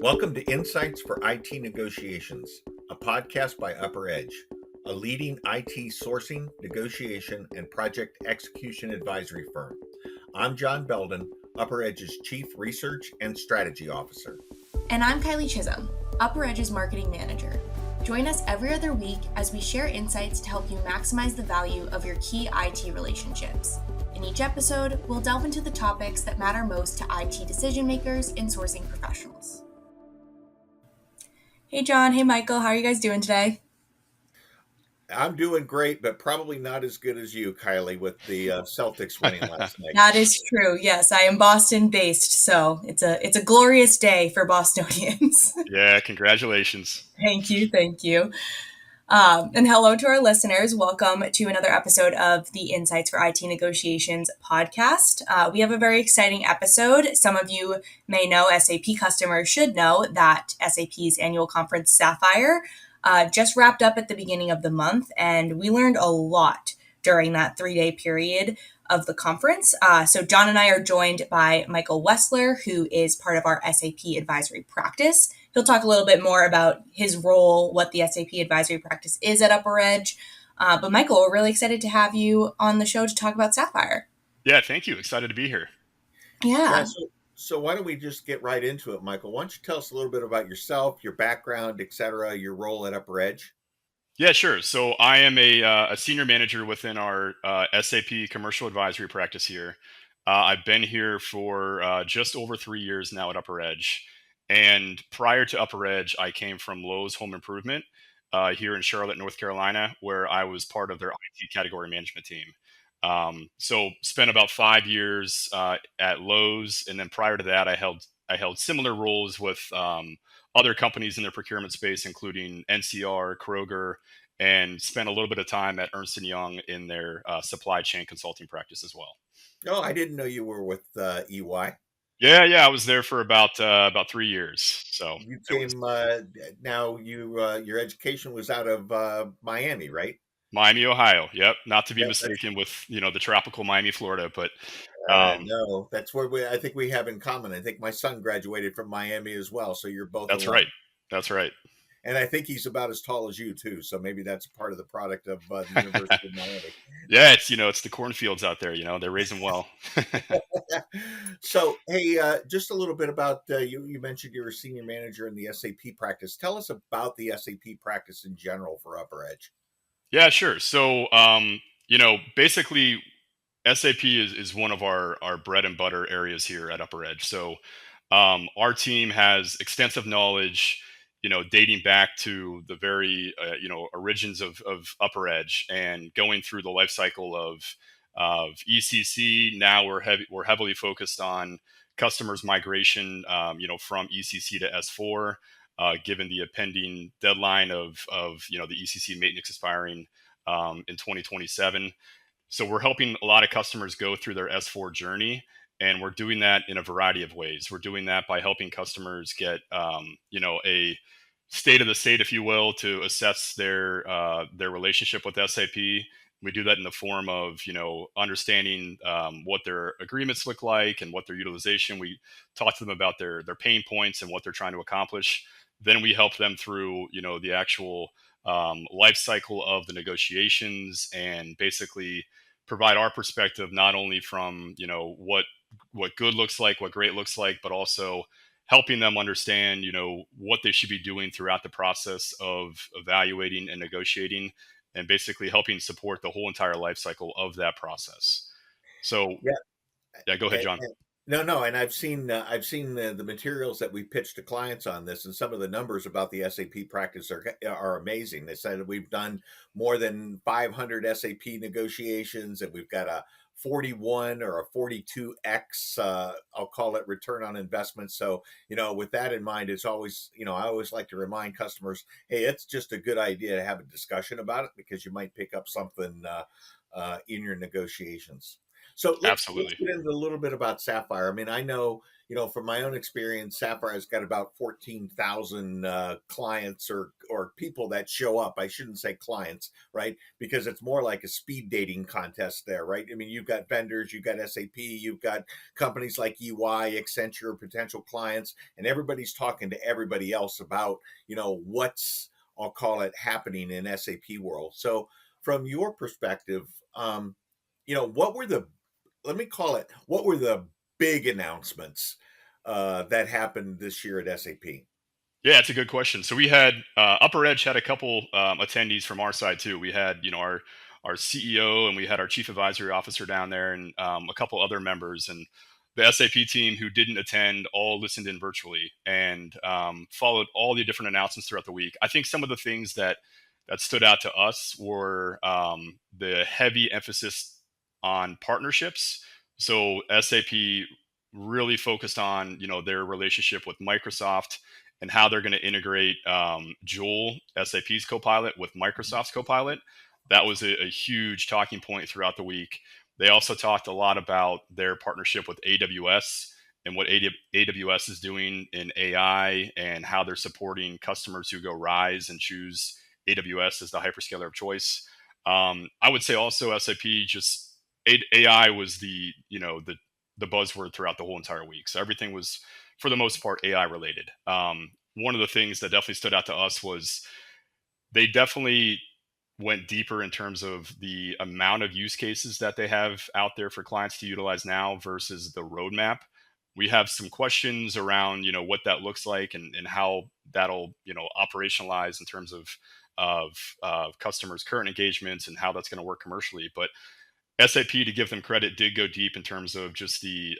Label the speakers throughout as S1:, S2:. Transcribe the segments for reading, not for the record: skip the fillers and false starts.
S1: Welcome to Insights for IT Negotiations, a podcast by UpperEdge, a leading IT sourcing, negotiation, and project execution advisory firm. I'm John Belden, UpperEdge's Chief Research and Strategy Officer.
S2: And I'm Kylie Chisholm, UpperEdge's Marketing Manager. Join us every other week as we share insights to help you maximize the value of your key IT relationships. In each episode, we'll delve into the topics that matter most to IT decision makers and sourcing professionals. Hey John, hey Michael, how are you guys doing today?
S1: I'm doing great, but probably not as good as you, Kylie, with the Celtics winning last night.
S2: That is true. Yes, I am Boston-based, so it's a glorious day for Bostonians.
S3: Yeah, congratulations.
S2: Thank you. And hello to our listeners. Welcome to another episode of the Insights for IT Negotiations podcast. We have a very exciting episode. Some of you may know, SAP customers should know that SAP's annual conference Sapphire just wrapped up at the beginning of the month, and we learned a lot during that 3-day period of the conference. So John and I are joined by Michael Wesseler, who is part of our SAP Advisory practice. He'll talk a little bit more about his role, what the SAP Advisory practice is at UpperEdge. But Michael, we're really excited to have you on the show to talk about Sapphire.
S3: Yeah, thank you. Excited to be here.
S2: Yeah.
S1: So why don't we just get right into it, Michael? Why don't you tell us a little bit about yourself, your background, et cetera, your role at UpperEdge?
S3: Yeah, sure. So I am a senior manager within our SAP Commercial Advisory practice here. I've been here for just over 3 years now at UpperEdge. And prior to UpperEdge, I came from Lowe's Home Improvement here in Charlotte, North Carolina, where I was part of their IT category management team. So spent about 5 years at Lowe's, and then prior to that, I held similar roles with other companies in their procurement space, including NCR, Kroger, and spent a little bit of time at Ernst & Young in their supply chain consulting practice as well.
S1: Oh, I didn't know you were with EY.
S3: Yeah, I was there for about 3 years. So
S1: you came. Now your education was out of Miami, right?
S3: Miami, Ohio. Yep, not to be mistaken with the tropical Miami, Florida, but
S1: no, that's where I think we have in common. I think my son graduated from Miami as well, so you're both.
S3: That's right. That's right.
S1: And I think he's about as tall as you too, so maybe that's part of the product of the University of Miami.
S3: Yeah, it's the cornfields out there. They're raising well.
S1: So, hey, just a little bit about you. You mentioned you're a senior manager in the SAP practice. Tell us about the SAP practice in general for UpperEdge.
S3: Yeah, sure. So, basically, SAP is one of our bread and butter areas here at UpperEdge. So, our team has extensive knowledge, dating back to the very, origins of UpperEdge and going through the life cycle of ECC. Now we're heavily focused on customers migration, from ECC to S4. Given the impending deadline of the ECC maintenance expiring in 2027. So we're helping a lot of customers go through their S4 journey, and we're doing that in a variety of ways. We're doing that by helping customers get a state of the state, if you will, to assess their relationship with SAP. We do that in the form of understanding what their agreements look like and what their utilization. We talk to them about their pain points and what they're trying to accomplish. Then we help them through, the actual life cycle of the negotiations, and basically provide our perspective, not only from, what good looks like, what great looks like, but also helping them understand, what they should be doing throughout the process of evaluating and negotiating, and basically helping support the whole entire life cycle of that process. So, yeah, go ahead, John.
S1: No, and I've seen the materials that we pitched to clients on this, and some of the numbers about the SAP practice are amazing. They said that we've done more than 500 SAP negotiations, and we've got a 41 or a 42x, I'll call it, return on investment. So, with that in mind, it's always, I always like to remind customers, hey, it's just a good idea to have a discussion about it, because you might pick up something in your negotiations. So let's get into a little bit about Sapphire. I mean, I know from my own experience, Sapphire has got about 14,000 clients or people that show up. I shouldn't say clients, right? Because it's more like a speed dating contest there, right? I mean, you've got vendors, you've got SAP, you've got companies like EY, Accenture, potential clients, and everybody's talking to everybody else about, what's, I'll call it, happening in SAP world. So from your perspective, what were the, let me call it, what were the big announcements that happened this year at SAP?
S3: Yeah, it's a good question. So we had UpperEdge had a couple attendees from our side too. We had our CEO and we had our chief advisory officer down there and a couple other members and the SAP team who didn't attend all listened in virtually and followed all the different announcements throughout the week. I think some of the things that stood out to us were the heavy emphasis on partnerships. So SAP really focused on their relationship with Microsoft and how they're going to integrate Joule, SAP's Copilot, with Microsoft's Copilot. That was a huge talking point throughout the week. They also talked a lot about their partnership with AWS and what AWS is doing in AI and how they're supporting customers who go RISE and choose AWS as the hyperscaler of choice. I would say also SAP just AI was the buzzword throughout the whole entire week. So everything was, for the most part, AI related. One of the things that definitely stood out to us was they definitely went deeper in terms of the amount of use cases that they have out there for clients to utilize now versus the roadmap. We have some questions around, what that looks like and how that'll, operationalize in terms of customers' current engagements and how that's going to work commercially. But SAP, to give them credit, did go deep in terms of just the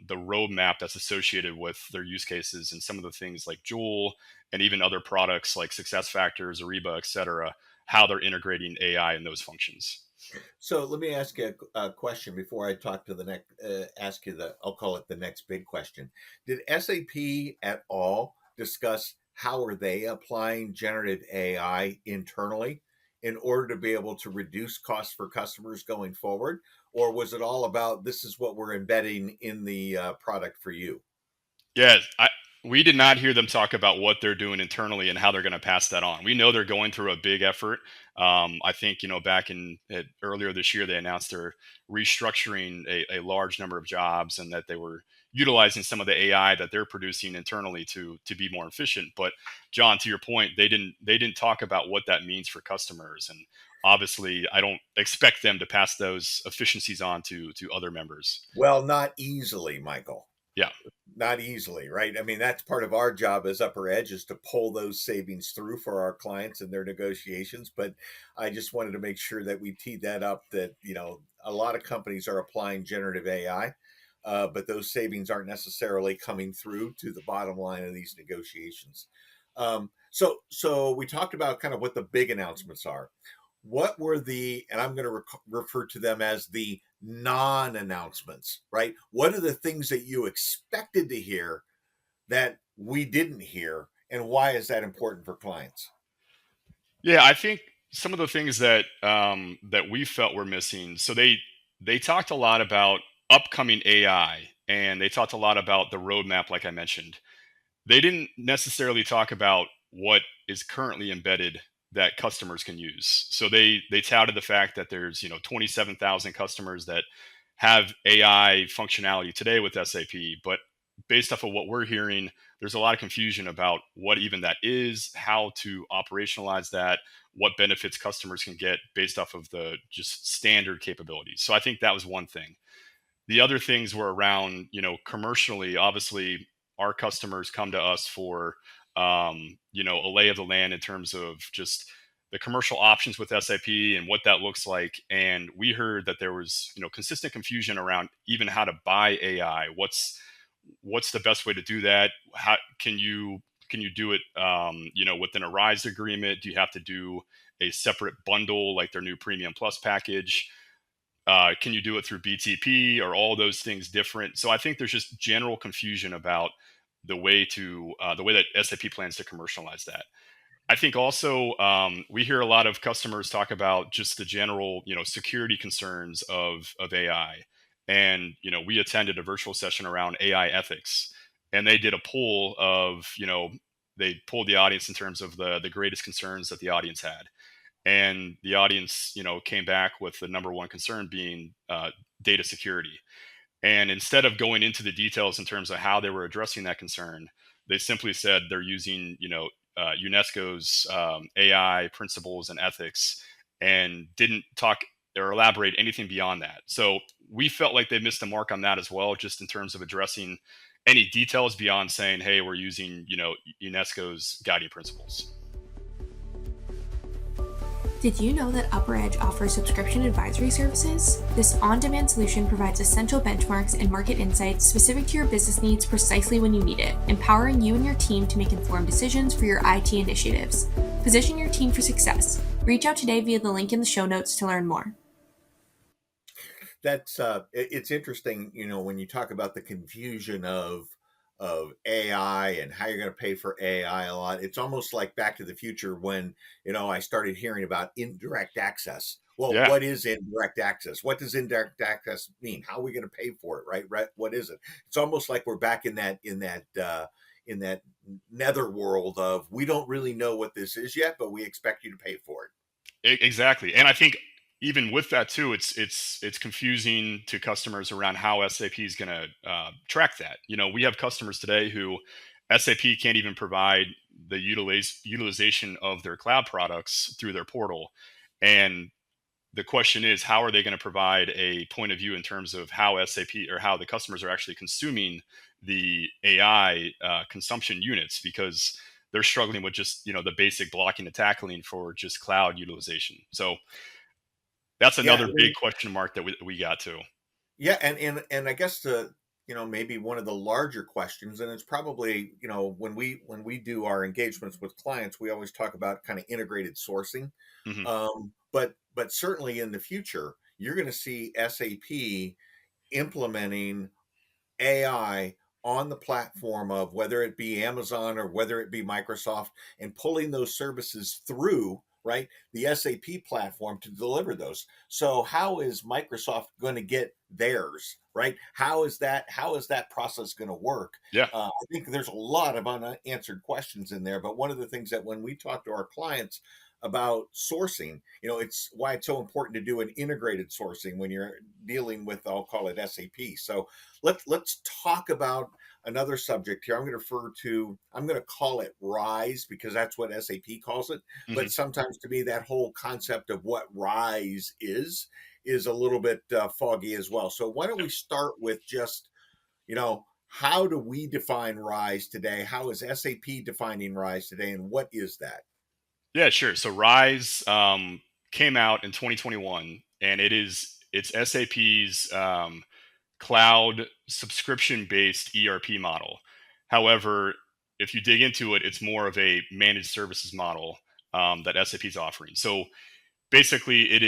S3: roadmap that's associated with their use cases and some of the things like Joule and even other products like SuccessFactors, Ariba, et cetera, how they're integrating AI in those functions.
S1: So let me ask you a question before I talk to the next, ask you I'll call it the next big question. Did SAP at all discuss how are they applying generative AI internally in order to be able to reduce costs for customers going forward? Or was it all about this is what we're embedding in the product for you?
S3: Yeah, we did not hear them talk about what they're doing internally and how they're going to pass that on. We know they're going through a big effort. I think back earlier this year they announced they're restructuring a large number of jobs and that they were utilizing some of the AI that they're producing internally to be more efficient. But John, to your point, they didn't talk about what that means for customers, and obviously I don't expect them to pass those efficiencies on to other members.
S1: Well, not easily, Michael.
S3: Yeah.
S1: Not easily, right? I mean, that's part of our job as UpperEdge is to pull those savings through for our clients and their negotiations. But I just wanted to make sure that we teed that up that, a lot of companies are applying generative AI, but those savings aren't necessarily coming through to the bottom line of these negotiations. So we talked about kind of what the big announcements are. What were and I'm going to refer to them as the non-announcements, right? What are the things that you expected to hear that we didn't hear, and why is that important for clients?
S3: Yeah, I think some of the things that we felt were missing. So they talked a lot about upcoming AI, and they talked a lot about the roadmap, like I mentioned. They didn't necessarily talk about what is currently embedded that customers can use. So they touted the fact that there's 27,000 customers that have AI functionality today with SAP, but based off of what we're hearing, there's a lot of confusion about what even that is, how to operationalize that, what benefits customers can get based off of the just standard capabilities. So I think that was one thing. The other things were around, commercially, obviously our customers come to us for, a lay of the land in terms of just the commercial options with SAP and what that looks like. And we heard that there was, consistent confusion around even how to buy AI. What's the best way to do that? How can you do it, within a RISE agreement? Do you have to do a separate bundle like their new Premium Plus package? Can you do it through BTP? Or all those things different? So I think there's just general confusion about the way that SAP plans to commercialize that. I think also we hear a lot of customers talk about just the general, security concerns of AI, and we attended a virtual session around AI ethics, and they did a poll of they pulled the audience in terms of the greatest concerns that the audience had, and the audience came back with the number one concern being data security. And instead of going into the details in terms of how they were addressing that concern, they simply said they're using, UNESCO's AI principles and ethics, and didn't talk or elaborate anything beyond that. So we felt like they missed the mark on that as well, just in terms of addressing any details beyond saying, "Hey, we're using, UNESCO's guiding principles."
S2: Did you know that UpperEdge offers subscription advisory services? This on-demand solution provides essential benchmarks and market insights specific to your business needs precisely when you need it, empowering you and your team to make informed decisions for your IT initiatives. Position your team for success. Reach out today via the link in the show notes to learn more.
S1: That's it's interesting, when you talk about the confusion of AI and how you're going to pay for AI a lot. It's almost like Back to the Future when, I started hearing about indirect access. Well,
S3: Yeah.
S1: what is indirect access? What does indirect access mean? How are we going to pay for it? Right. What is it? It's almost like we're back in that nether world of, we don't really know what this is yet, but we expect you to pay for it.
S3: Exactly. And I think even with that too, it's confusing to customers around how SAP is going to track that. We have customers today who SAP can't even provide the utilization of their cloud products through their portal. And the question is, how are they going to provide a point of view in terms of how SAP or how the customers are actually consuming the AI consumption units, because they're struggling with just the basic blocking and tackling for just cloud utilization. So that's
S1: Yeah,
S3: another big question mark that we got to.
S1: Yeah, and I guess maybe one of the larger questions, and it's probably, when we do our engagements with clients, we always talk about kind of integrated sourcing.
S3: Hmm.
S1: But certainly in the future, you're going to see SAP implementing AI on the platform of, whether it be Amazon or whether it be Microsoft, and pulling those services through, right, the SAP platform to deliver those. So how is Microsoft going to get theirs, right? How is that process going to work?
S3: Yeah.
S1: I think there's a lot of unanswered questions in there, but one of the things that when we talk to our clients about sourcing, it's why it's so important to do an integrated sourcing when you're dealing with, I'll call it SAP. So let's talk about another subject here. I'm going to call it RISE, because that's what SAP calls it.
S3: Hmm.
S1: But sometimes to me, that whole concept of what RISE is a little bit foggy as well. So why don't we start with just, how do we define RISE today? How is SAP defining RISE today? And what is that?
S3: Yeah, sure. So Rise came out in 2021, and it's SAP's cloud subscription based ERP model. However, if you dig into it, it's more of a managed services model that SAP is offering. So basically, it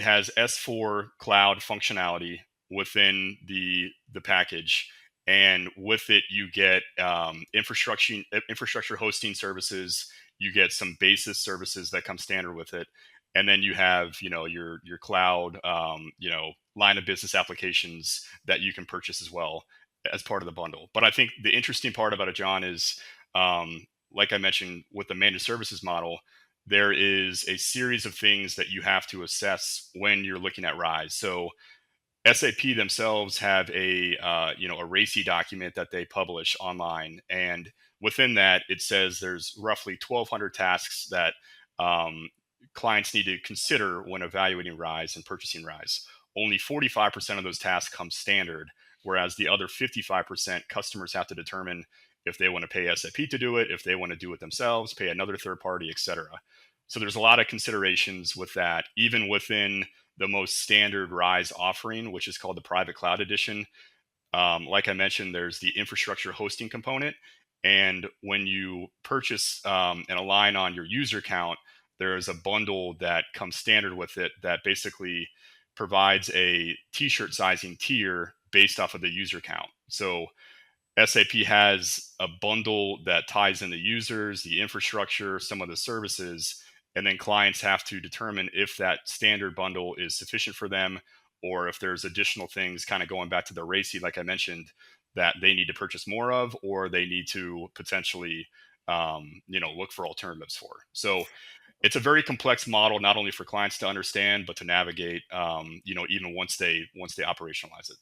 S3: has S4 cloud functionality within the package, and with it you get infrastructure hosting services. You get some basis services that come standard with it, and then you have your cloud line of business applications that you can purchase as well as part of the bundle. But I think the interesting part about it, John, is like I mentioned, with the managed services model, there is a series of things that you have to assess when you're looking at Rise. So SAP themselves have a RACI document that they publish online, and within that it says there's roughly 1,200 tasks that clients need to consider when evaluating Rise and purchasing Rise. Only 45% of those tasks come standard, whereas the other 55% customers have to determine if they want to pay SAP to do it, if they want to do it themselves, pay another third party, etc. So there's a lot of considerations with that, even within the most standard Rise offering, which is called the Private Cloud Edition. Like I mentioned, there's the infrastructure hosting component. And when you purchase and align on your user count, there's a bundle that comes standard with it that basically provides a t-shirt sizing tier based off of the user count. So SAP has a bundle that ties in the users, the infrastructure, some of the services, and then clients have to determine if that standard bundle is sufficient for them, or if there's additional things kind of going back to the RACI, like I mentioned, that they need to purchase more of, or they need to potentially, look for alternatives for. So it's a very complex model, not only for clients to understand, but to navigate, even once they operationalize it.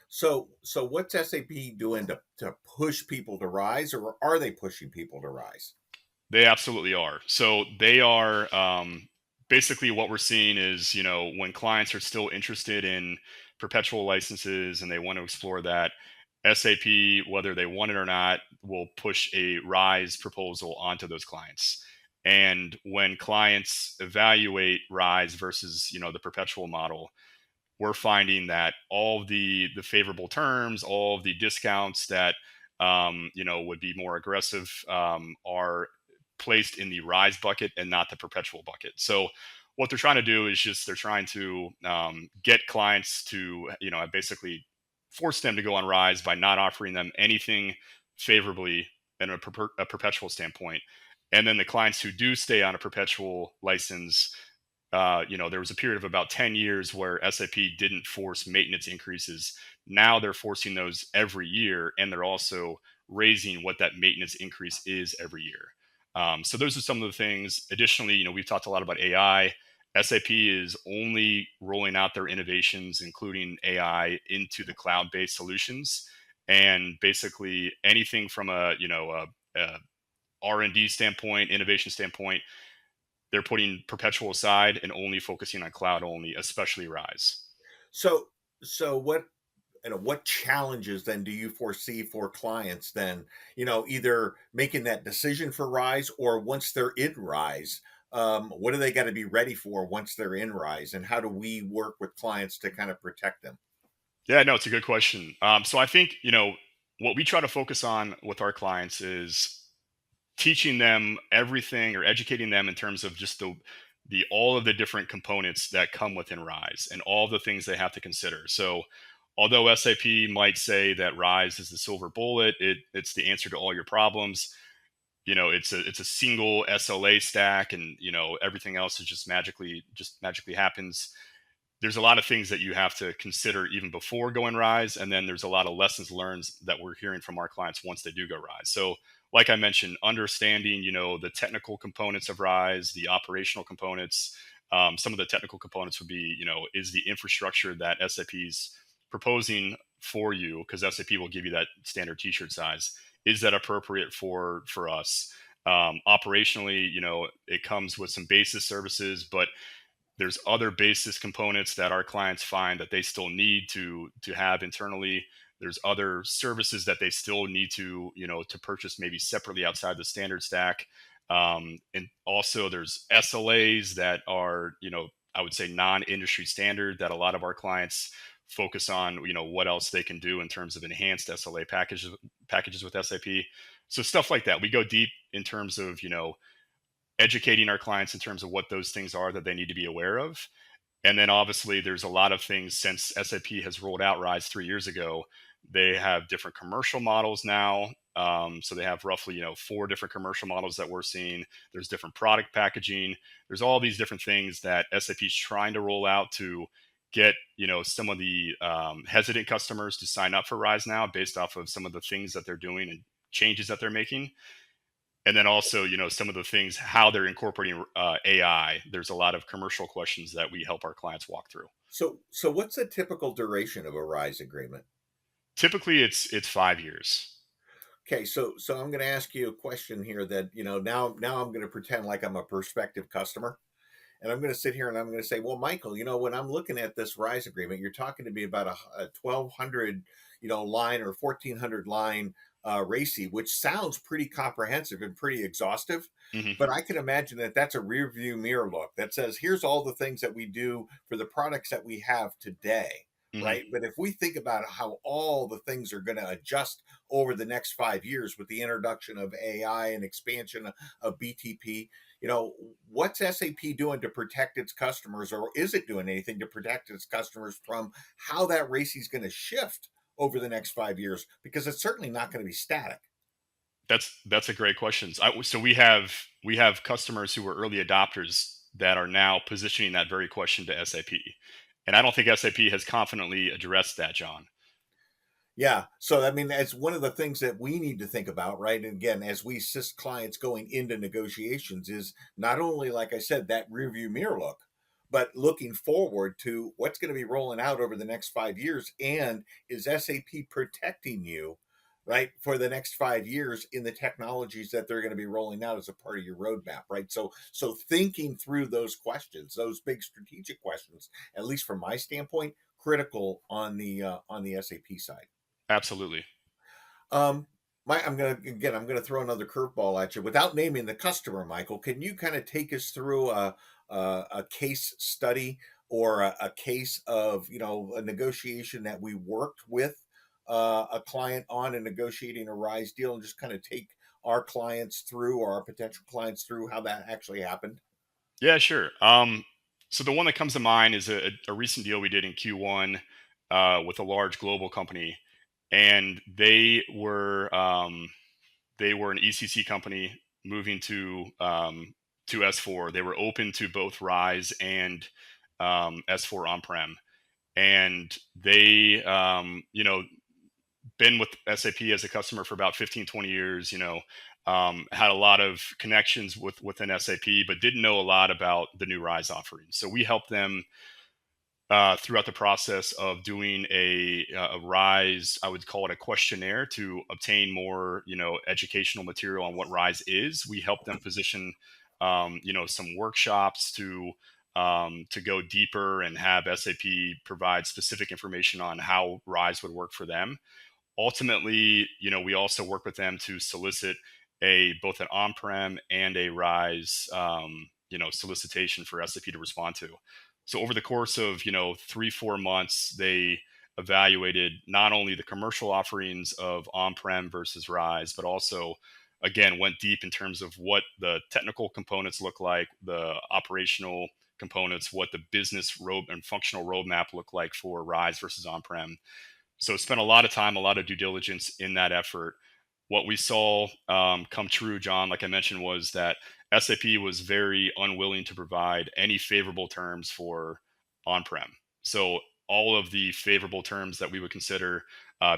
S1: So what's SAP doing to push people to rise, or are they pushing people to rise?
S3: They absolutely are. So they are, basically what we're seeing is, when clients are still interested in perpetual licenses and they want to explore that, SAP, whether they want it or not, will push a rise proposal onto those clients. And when clients evaluate rise versus, the perpetual model, we're finding that all of the favorable terms, all of the discounts that would be more aggressive, are placed in the rise bucket and not the perpetual bucket. So what they're trying to do is just they're trying to get clients to basically force them to go on rise by not offering them anything favorably in a perpetual standpoint. And then the clients who do stay on a perpetual license, there was a period of about 10 years where SAP didn't force maintenance increases. Now they're forcing those every year, and they're also raising what that maintenance increase is every year. So those are some of the things. Additionally, we've talked a lot about AI. SAP is only rolling out their innovations, including AI, into the cloud-based solutions, and basically anything from a R&D standpoint, innovation standpoint, they're putting perpetual aside and only focusing on cloud only, especially rise.
S1: So so what challenges then do you foresee for clients then, either making that decision for rise, or once they're in rise, what do they got to be ready for once they're in rise, and how do we work with clients to kind of protect them?
S3: Yeah, no, it's a good question. So I think, what we try to focus on with our clients is teaching them everything, or educating them in terms of just the all of the different components that come within rise and all the things they have to consider. So although SAP might say that rise is the silver bullet, it's the answer to all your problems. It's a single SLA stack, and everything else is just magically happens. There's a lot of things that you have to consider even before going rise, and then there's a lot of lessons learned that we're hearing from our clients once they do go rise. So like I mentioned, understanding the technical components of rise, the operational components. Some of the technical components would be, is the infrastructure that SAP's proposing for you, because SAP will give you that standard t-shirt size, is that appropriate for us? Operationally, it comes with some basis services, but there's other basis components that our clients find that they still need to have internally. There's other services that they still need to purchase maybe separately outside the standard stack. And also there's SLAs that are, I would say non-industry standard, that a lot of our clients focus on, what else they can do in terms of enhanced SLA packages with SAP. So stuff like that. We go deep in terms of, educating our clients in terms of what those things are that they need to be aware of. And then obviously there's a lot of things since SAP has rolled out Rise 3 years ago. They have different commercial models now. So they have roughly, 4 different commercial models that we're seeing. There's different product packaging. There's all these different things that SAP is trying to roll out to get, some of the hesitant customers to sign up for Rise now based off of some of the things that they're doing and changes that they're making. And then also, some of the things, how they're incorporating AI. There's a lot of commercial questions that we help our clients walk through.
S1: So what's the typical duration of a rise agreement?
S3: Typically, it's 5 years.
S1: Okay, so I'm going to ask you a question here that, now I'm going to pretend like I'm a prospective customer, and I'm going to sit here and I'm going to say, well, Michael, when I'm looking at this rise agreement, you're talking to me about a 1200, line or 1400 line RACI, which sounds pretty comprehensive and pretty exhaustive.
S3: Hmm.
S1: But I can imagine that that's a rear view mirror look that says, here's all the things that we do for the products that we have today.
S3: Hmm.
S1: Right. But if we think about how all the things are going to adjust over the next 5 years with the introduction of AI and expansion of BTP, what's SAP doing to protect its customers, or is it doing anything to protect its customers from how that RACI is going to shift over the next 5 years? Because it's certainly not going to be static.
S3: That's a great question. So we have customers who were early adopters that are now positioning that very question to SAP. And I don't think SAP has confidently addressed that, John.
S1: Yeah. So, I mean, that's one of the things that we need to think about, right? And again, as we assist clients going into negotiations, is not only, like I said, that rearview mirror look, but looking forward to what's going to be rolling out over the next 5 years. And is SAP protecting you, right, for the next 5 years in the technologies that they're going to be rolling out as a part of your roadmap, right? So thinking through those questions, those big strategic questions, at least from my standpoint, critical on the SAP side.
S3: Absolutely.
S1: Um, I'm gonna throw another curveball at you without naming the customer. Michael, can you kind of take us through a case study or a case of a negotiation that we worked with a client on and negotiating a rise deal, and just kind of take our clients through or our potential clients through how that actually happened?
S3: Yeah, sure. So the one that comes to mind is a recent deal we did in Q1 with a large global company, and they were an ECC company moving to S4. They were open to both Rise and S4 on-prem, and they been with SAP as a customer for about 15, 20 years, had a lot of connections within SAP, but didn't know a lot about the new Rise offerings. So we helped them throughout the process of doing a Rise, I would call it a questionnaire to obtain more, educational material on what Rise is. We helped them position, some workshops to go deeper and have SAP provide specific information on how Rise would work for them. Ultimately, we also work with them to solicit both an on-prem and a Rise, solicitation for SAP to respond to. So over the course of 3-4 months, they evaluated not only the commercial offerings of on-prem versus Rise, but also again went deep in terms of what the technical components look like, the operational components, what the business road and functional roadmap look like for Rise versus on-prem. So spent a lot of time, a lot of due diligence in that effort. What we saw come true, John, like I mentioned, was that SAP was very unwilling to provide any favorable terms for on-prem. So all of the favorable terms that we would consider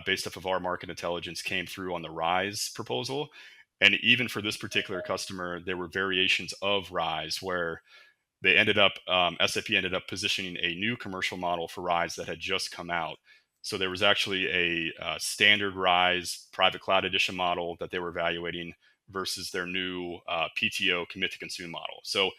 S3: based off of our market intelligence came through on the Rise proposal. And even for this particular customer, there were variations of Rise where they ended up SAP ended up positioning a new commercial model for Rise that had just come out. So there was actually a standard Rise private cloud edition model that they were evaluating versus their new PTO commit to consume model. So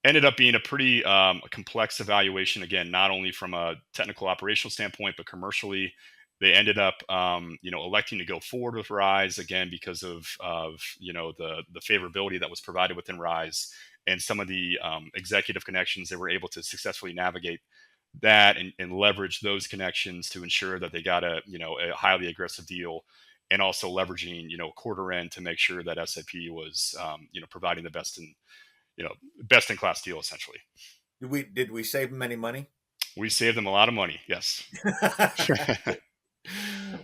S3: ended up being a pretty complex evaluation. Again, not only from a technical operational standpoint, but commercially, they ended up electing to go forward with Rise again because of the favorability that was provided within Rise and some of the executive connections. They were able to successfully navigate that and leverage those connections to ensure that they got a highly aggressive deal, and also leveraging quarter end to make sure that SAP was providing the best in class deal essentially.
S1: Did we save them any money?
S3: We saved them a lot of money. Yes.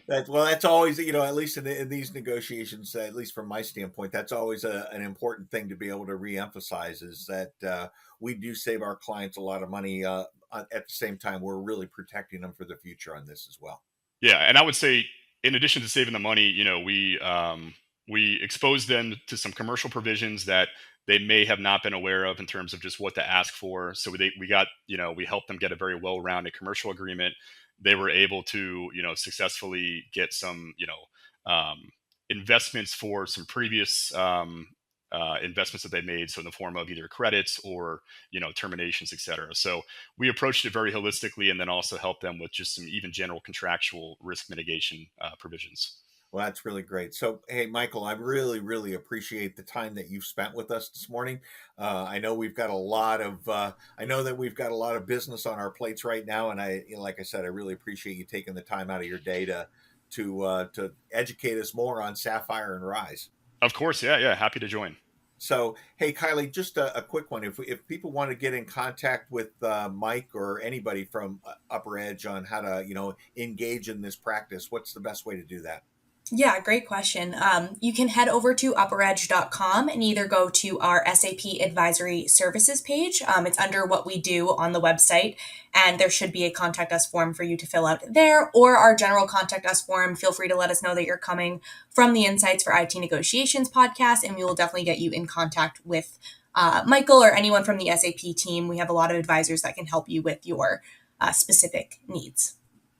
S1: That's always, at least in these negotiations, at least from my standpoint, that's always an important thing to be able to reemphasize, is that we do save our clients a lot of money. At the same time, we're really protecting them for the future on this as well.
S3: Yeah, and I would say, in addition to saving the money, we exposed them to some commercial provisions that they may have not been aware of in terms of just what to ask for. So we helped them get a very well-rounded commercial agreement. They were able to successfully get some investments for some previous investments that they made, so in the form of either credits or terminations, etc. So we approached it very holistically, and then also helped them with just some even general contractual risk mitigation provisions.
S1: Well, that's really great. So, hey, Michael, I really, really appreciate the time that you've spent with us this morning. I know we've got a lot of, I know that we've got a lot of business on our plates right now, and like I said, I really appreciate you taking the time out of your day to educate us more on Sapphire and Rise.
S3: Of course, yeah, happy to join.
S1: So, hey, Kylie, just a quick one. If people want to get in contact with Mike or anybody from UpperEdge on how to engage in this practice, what's the best way to do that?
S2: Yeah, great question. You can head over to UpperEdge.com and either go to our SAP Advisory Services page. It's under what we do on the website, and there should be a contact us form for you to fill out there, or our general contact us form. Feel free to let us know that you're coming from the Insights for IT Negotiations podcast, and we will definitely get you in contact with Michael or anyone from the SAP team. We have a lot of advisors that can help you with your specific needs.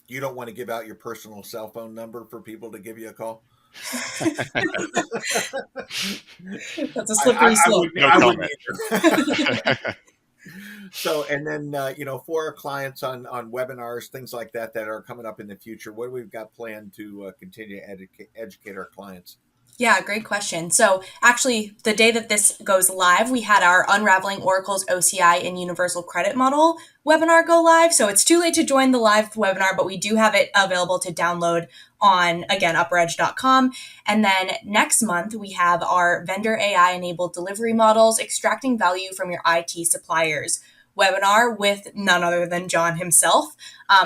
S1: You don't want to give out your personal cell phone number for people to give you a call?
S2: That's a slippery slope.
S1: I wouldn't either. So, and then, for our clients on webinars, things like that are coming up in the future, what do we've got planned to continue to educate our clients?
S2: Yeah, great question. So actually, the day that this goes live, we had our Unraveling Oracle's OCI and Universal Credit Model webinar go live. So it's too late to join the live webinar, but we do have it available to download on, again, UpperEdge.com. And then next month, we have our Vendor AI-enabled delivery models, extracting value from your IT suppliers webinar with none other than John himself.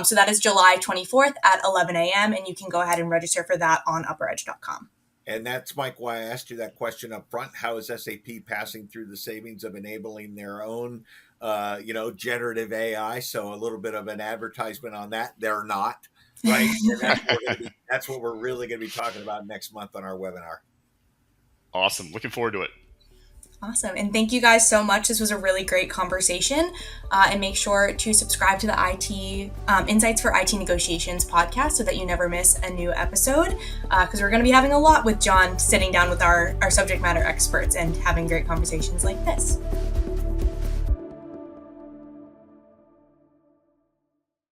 S2: So that is July 24th at 11 a.m. And you can go ahead and register for that on UpperEdge.com.
S1: And that's, Mike, why I asked you that question up front. How is SAP passing through the savings of enabling their own, generative AI? So a little bit of an advertisement on that. They're not, right? That's what we're really going to be talking about next month on our webinar.
S3: Awesome. Looking forward to it.
S2: Awesome. And thank you guys so much. This was a really great conversation. And make sure to subscribe to the IT Insights for IT Negotiations podcast so that you never miss a new episode. Because we're going to be having a lot with John, sitting down with our subject matter experts and having great conversations like this.